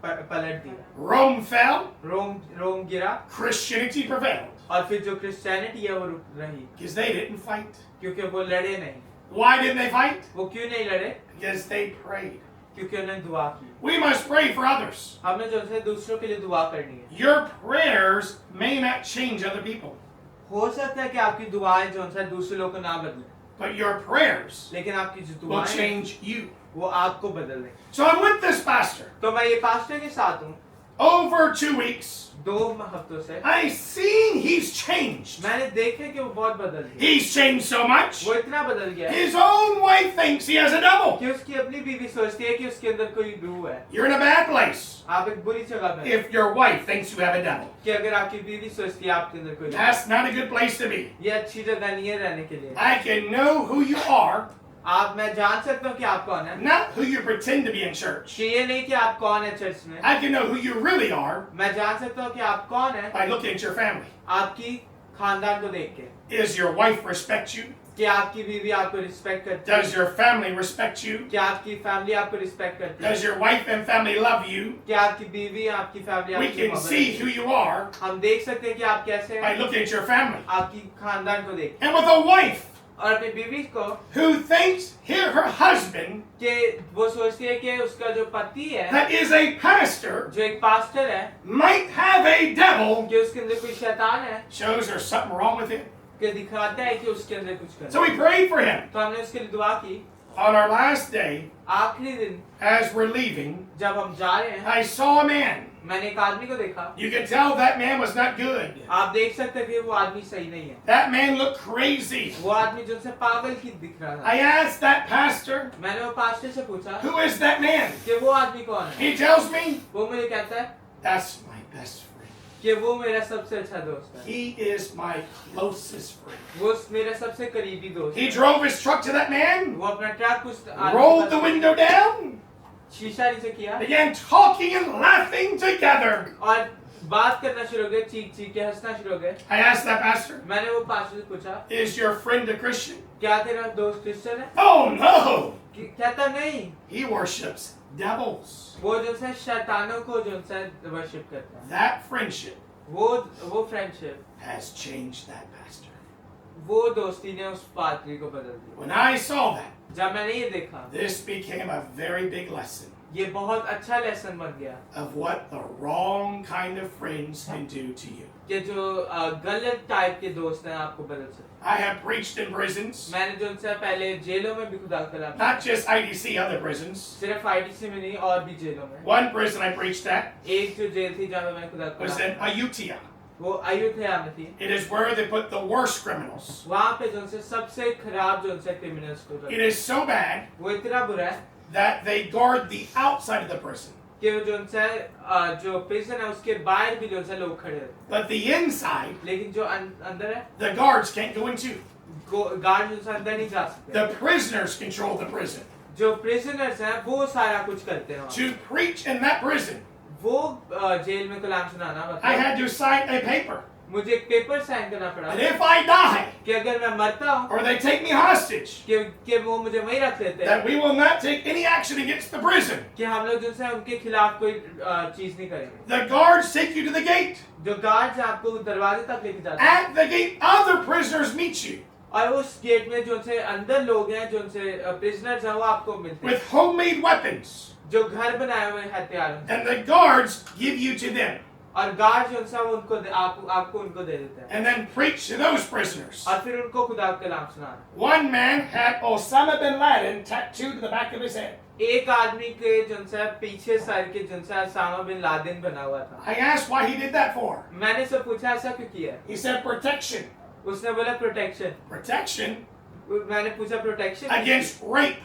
पलट दिया, Rome fell, रोम गिरा Christianity prevailed. और फिर जो क्रिश्चियनिटी है वो रुक रही Because they didn't fight. क्योंकि वो लड़े नहीं। Why didn't they fight? वो क्यों नहीं लड़े? Because they prayed. क्योंकि उन्होंने दुआ की। We must pray for others. हमें जो है दूसरों के लिए दुआ करनी है। Your prayers may not change other people, हो सकता है कि आपकी दुआएं जो है दूसरे लोगों को ना बदले, but your prayers लेकिन आपकी जो will दुआएं हैं, change you. वो आपको बदल दें। So I'm with this pastor. तो मैं ये पास्टर के साथ हूँ Over 2 weeks, 2 हफ्तों से, I've seen he's changed. मैंने देखे कि वो बहुत बदल गया। He's changed so much. वो इतना बदल गया है His own wife thinks he has a devil. कि उसकी अपनी बीवी सोचती है कि उसके अंदर कोई रूह है। You're in a bad place आप एक बुरी जगह में हैं if your wife thinks you have a devil. कि अगर आपकी बीवी सोचती है आपके अंदर कोई रूह है। That's not a good place to be. ये अच्छी जगह नहीं है रहने के लिए। I can know who you are, मैं जान सकता हूँ कि आप कौन है, not who you pretend to be in church. कि ये नहीं कि आप कौन है चर्च में। I can know who you really are मैं जान सकता हूँ कि आप कौन है by looking at your family. आपकी खानदान को देख के, Does your wife respect you? कि आपकी बीवी आपको रिस्पेक्ट करती है, Does your family respect you? कि आपकी फैमिली आपको रिस्पेक्ट करती है, Does your wife and family love you? कि आपकी बीवी आपकी फैमिली We आपकी can मोहब्बत see करती who है। you are हम देख सकते हैं कि आप कैसे by हैं looking at your family. आपकी खानदान को देख And with a wife और अपनी बीवी को who thinks her husband कि वो सोचती है कि उसका जो पति है that is a pastor जो एक पास्टर है might have a devil, कि उसके अंदर कोई शैतान है, shows there's something wrong with him. कि दिखाता है कि उसके अंदर कुछ कर। So we prayed for him. तो हमने उसके लिए दुआ की। On our last day, आखिरी दिन as we're leaving, जब हम जा रहे हैं, I saw a man. मैंने एक आदमी को देखा। You could tell that man was not good. आप देख सकते हैं कि वो आदमी सही नहीं है। That man looked crazy. वो आदमी जो से पागल की दिख रहा था। I asked that pastor, मैंने वो पास्टर से पूछा who is that man? कि वो आदमी कौन है। He tells me, वो मुझे कहता है that's my best friend. कि वो मेरा सबसे अच्छा दोस्त है, He is my closest friend. वो मेरा सबसे करीबी दोस्त He है। drove his truck to that man, वो अपना ट्रक उस आदमी rolled के the पास window down, शीशा नीचे किया began talking and laughing together. और बात करना शुरू हो गए, चीख के हंसना शुरू हो गए। I asked that pastor, मैंने वो पास्टर से पूछा is your friend a Christian? क्या तेरा दोस्त क्रिश्चियन है? Oh no! कहता नहीं, He worships devils. वो जो है शैतानों को जो है वर्शिप करता है। That friendship वो friendship, has changed that pastor. वो दोस्ती ने उस पादरी को बदल दिया। When I saw that, जब मैंने ये देखा, this became a very big lesson ये बहुत अच्छा लेसन बन गया of what the wrong kind of friends can do to you. कि जो गलत टाइप के दोस्त हैं आपको बदल सकते। I have preached in prisons, मैंने जो उनसे पहले जेलों में भी खुदा कलाम किया। not just IDC, other prisons. सिर्फ आईडीसी में नहीं और भी जेलों में। One prison I preached at एक जो जेल थी जहाँ पे मैंने खुदा was कलाम in Ayutthaya. वो अयोध्या में थी। It is where they put the worst criminals. वहाँ पे जो उनसे सबसे खराब जो उनसे क्रिमिनल्स को It रखा। is so bad वो इतना बुरा है that they guard the outside of the prison, कि वो जो उनसे जो प्रिजन है उसके बाहर भी जो उनसे लोग खड़े होते हैं। but the inside, लेकिन जो अंदर है the guards can't go into. Guard जो उनसे अंदर नहीं जा सकते। The prisoners control the prison. जो प्रिजनर्स हैं वो सारा कुछ करते हैं वहाँ। To preach in that prison, वो जेल में कलाम सुनाना I मतलब had to sign a paper मुझे एक पेपर साइन करना पड़ा that if I die कि अगर मैं मरता हूँ or they take me hostage, कि वो मुझे वहीं रख लेते हैं that we will not take any action against the prison. कि हम लोग जो है उनके खिलाफ कोई चीज नहीं करेंगे। The guards take you to the gate. जो गार्ड आपको दरवाजे तक लेके जाते हैं At the gate, other prisoners meet you और उस गेट में जो से अंदर लोग हैं जो से प्रिजनर्स हैं वो आपको मिलते हैं with homemade weapons, जो घर बनाए हुए हथियार हैं and the guards give you to them, और गार्ड जो है वो उनको आपको उनको दे देते हैं and then preach to those prisoners. और फिर उनको खुदा का कलाम सुनाना। One man had Osama bin Laden tattooed to the back of his head. एक आदमी के जो है पीछे सर के जो है उसामा बिन लादेन बना हुआ था। I asked why he did that for. मैंने सब पूछा ऐसा क्यों किया? He said protection. उसने बोला प्रोटेक्शन। Protection मैंने पूछा प्रोटेक्शन against rape.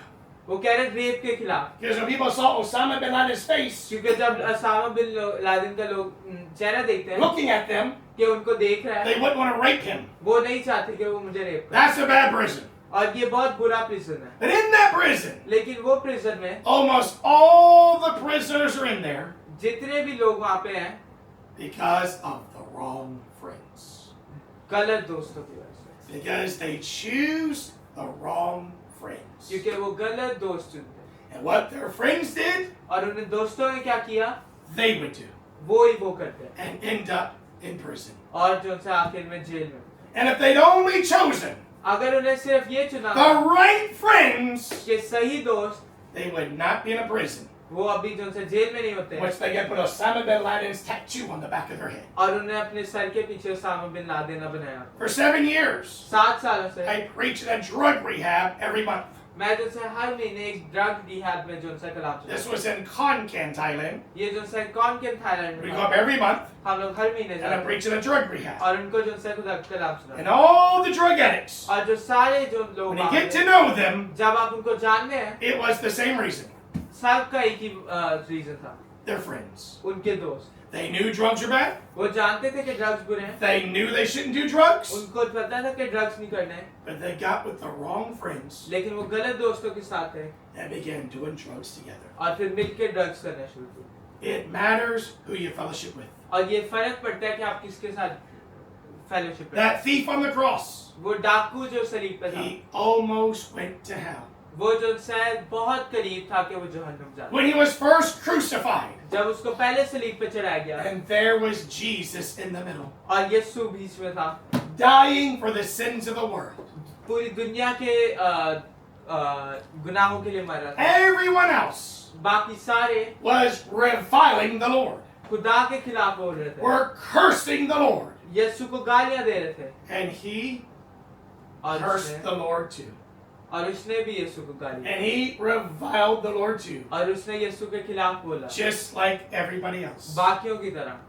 वो कह रहे रेप के खिलाफ Because when people saw Osama bin Laden's face क्योंकि जब उसामा बिन लादेन का लोग चेहरा देखते हैं looking at them, कि उनको देख रहा है they wouldn't want to rape him. वो नहीं चाहते कि वो मुझे रेप करे That's a bad prison. और ये बहुत बुरा प्रिजन है। But in that prison, लेकिन वो प्रिजन में almost all the prisoners are in there जितने भी लोग वहाँ पे हैं because of the wrong friends. गलत दोस्तों की वजह से Because they choose the wrong friends. क्योंकि वो गलत दोस्त चुनते हैं And what their friends did, और उन दोस्तों ने क्या किया they would do. वो ही वो करते हैं And end up in prison. और जो से आखिर में जेल में। And if they'd only chosen अगर उन्हें सिर्फ ये चुना the right friends, कि सही दोस्त they would not be in a prison. वो अभी जो से जेल में नहीं होते हैं Which they get put Osama bin Laden's tattoo on the back of their head. और उन्हें अपने सर के पीछे उसामा बिन लादेन बनाया। For 7 years, 7 सालों से I preached at a drug rehab every month. मैं जो से हर महीने एक ड्रग रिहैब में जो से कलाम This सुनाता was in Khon Kaen, Thailand. ये जो से कौन के थाईलैंड We में go up every month हम लोग हर महीने and I जाते preach at a drug rehab. और उनको जो से खुदा का कलाम And सुनाते all the drug addicts, और जो सारे जो लोग when you वहाँ get पे- to know them, जब आप उनको जानते हैं it was the same reason. सबका एक ही रीजन था They're friends. उनके दोस्त They knew drugs were bad. वो जानते थे कि ड्रग्स बुरे हैं They knew they shouldn't do drugs. उनको पता था कि ड्रग्स नहीं करने हैं But they got with the wrong friends लेकिन वो गलत दोस्तों के साथ थे and began doing drugs together. और फिर मिलके ड्रग्स करना शुरू किया It matters who you fellowship with. और ये फर्क पड़ता है कि आप किसके साथ फेलोशिप में That thief on the cross, वो डाकू जो सलीब पे था he almost went to hell. वो जो शायद बहुत करीब था कि वो जहन्नुम जाए When he was first crucified, जब उसको पहले सलीब पे चढ़ाया गया and there was Jesus in the middle, और यीशु बीच में था dying for the sins of the world. पूरी दुनिया के गुनाहों के लिए मर रहा था Everyone else बाकी सारे was reviling the Lord, खुदा के खिलाफ बोल रहे थे were cursing the Lord, यीशु को गालियां दे रहे थे and he और cursed उसने the Lord too. और उसने भी यीशु को गाली दी And he reviled the Lord too, और उसने यीशु के खिलाफ बोला just like everybody else. बाकियों की तरह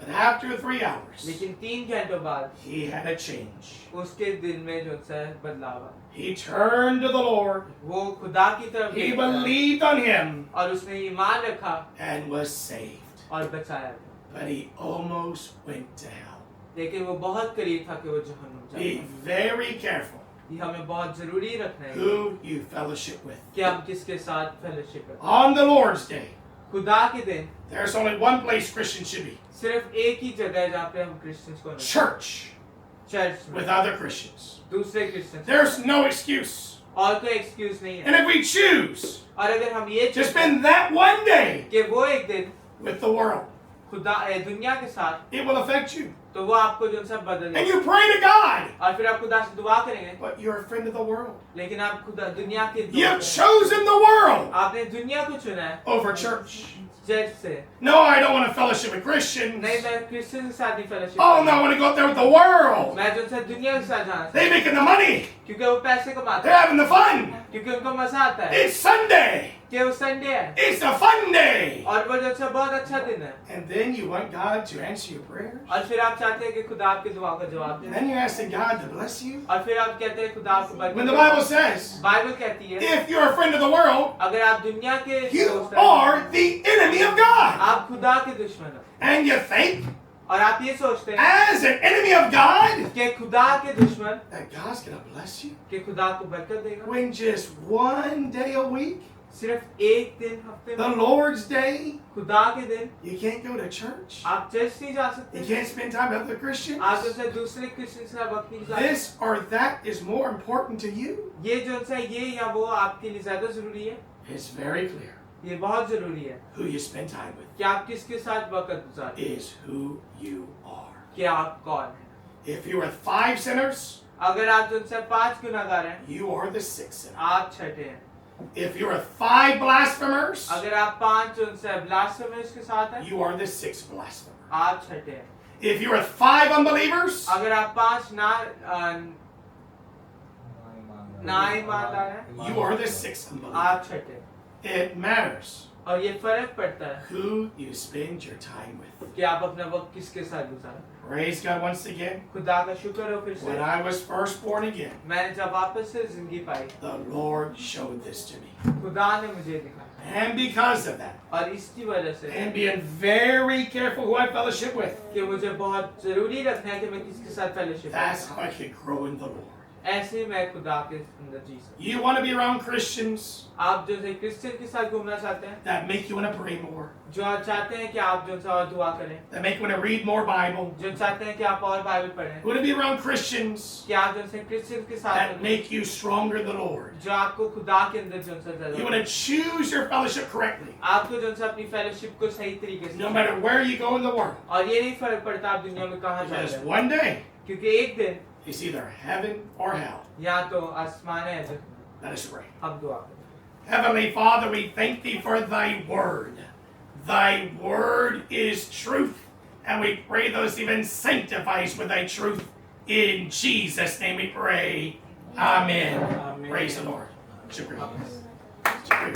But after 3 hours, लेकिन 3 घंटों बाद he had a change. उसके दिल में जो सा बदलाव आया He turned to the Lord, वो खुदा की तरफ he देखा believed on him, और उसने ईमान रखा and was saved. और बचाया था But he almost went to hell. लेकिन वो बहुत करीब था कि वो जहन्नुम Be जाए very careful ये हमें बहुत जरूरी रखना है who you fellowship with. कि हम किसके साथ फेलोशिप करें On the Lord's Day, खुदा के दिन there's only one place Christians should be: सिर्फ एक ही जगह है जहाँ पे हम क्रिश्चियंस को church चर्च में with other Christians. दूसरे क्रिश्चियंस There's no excuse. और कोई एक्सक्यूज नहीं है And if we choose और अगर हम ये to spend that one day कि वो एक दिन with the world, खुदा दुनिया के साथ it will affect you. तो वो आपको जो सब बदल And you pray to God, और फिर आप खुदा से दुआ करेंगे but you're a friend of the world. लेकिन आप खुदा दुनिया के You've दोस्त हैं। chosen the world आपने दुनिया को चुना है over church. चर्च से No, I don't want to fellowship with Christians. नहीं मैं क्रिश्चियन के साथ ही fellowship Oh no, I want to go up there with the world. मैं जो से दुनिया के साथ जाना They're making the money. क्योंकि वो पैसे कमाते They're हैं having the fun. क्योंकि उनको मजा आता है It's Sunday. कि वो संडे है It's a fun day. और वो जो से बहुत अच्छा दिन है And then you want God to answer your prayers. और फिर आप चाहते हैं कि खुदा आपकी दुआ का जवाब And they then you're asking God to bless you. और फिर आप कहते हैं खुदा आपको बरकत When the they. Bible says, Bible कहती है if you're a friend of the world, अगर आप दुनिया के you दोस्त हैं, are the enemy of God. आप खुदा के दुश्मन हो And you think, और आप ये सोचते हैं as an enemy of God, कि खुदा के दुश्मन that God's going to bless you कि खुदा आपको बरकत देगा when just one day a week सिर्फ एक दिन हफ्ते The में Lord's Day, खुदा के दिन you can't go to church. आप चर्च नहीं जा You सकते, can't spend time with other Christians. आप जो है दूसरे क्रिश्चियन से आप वक्त नहीं गुजार This or that is more important to you. ये जो है ये या वो आपके लिए ज्यादा जरूरी है, It's very clear. ये बहुत जरूरी है Who you spend time with कि आप किसके साथ वक्त गुजारें, is who you are. कि आप कौन हैं। If you are 5 sinners, अगर आप जो है 5 गुनाहगार हैं, you are the 6th sinner. आप छठे हैं। If you are 5 blasphemers, अगर आप 5 जो है ब्लास्फेमस के साथ हैं, you are the 6th blasphemer. आप छठे हैं। If you are 5 unbelievers, अगर आप 5 ना ईमानदार हैं, you are the 6th unbeliever. आप छठे हैं। It matters और ये फर्क पड़ता है who you spend your time with. कि आप अपना वक्त किसके साथ गुजारें। Praise God once again. खुदा का शुक्र हो फिर When से I was first born again, मैंने जब वापस से जिंदगी पाई, the Lord showed this to me. खुदा ने मुझे दिखाया, And because of that, और इसकी वजह से and being very careful who I fellowship with, कि मुझे बहुत जरूरी रखना है कि मैं किसके साथ फेलोशिप that's करूं। how I could grow in the Lord. ऐसे ही मैं खुदा के अंदर जी सकूं। You want to be around Christians आप जो है क्रिश्चियन के साथ घूमना चाहते हैं, that make you want to pray more, जो चाहते हैं कि आप जो है और दुआ करें, that make you want to read more Bible. जो चाहते हैं कि आप और बाइबल पढ़ें, You want to be around Christians कि आप जो है क्रिश्चियन के साथ that रहें, make you stronger in the Lord. जो आपको खुदा के अंदर जो है You want to choose your fellowship correctly, आपको जो है अपनी फेलोशिप को सही तरीके से no matter where you go in the world. और ये नहीं फर्क पड़ता आप दुनिया में कहाँ जा Because रहे हैं, one day, क्योंकि एक दिन it's either heaven or hell. या तो आसमान है या जन्नत। Let us pray. अब दुआ करें। Heavenly Father, we thank thee for thy word. Thy word is truth, and we pray those even sanctifies with thy truth. In Jesus' name we pray. Amen. Amen. Praise the Lord. Shukriya. Shukriya.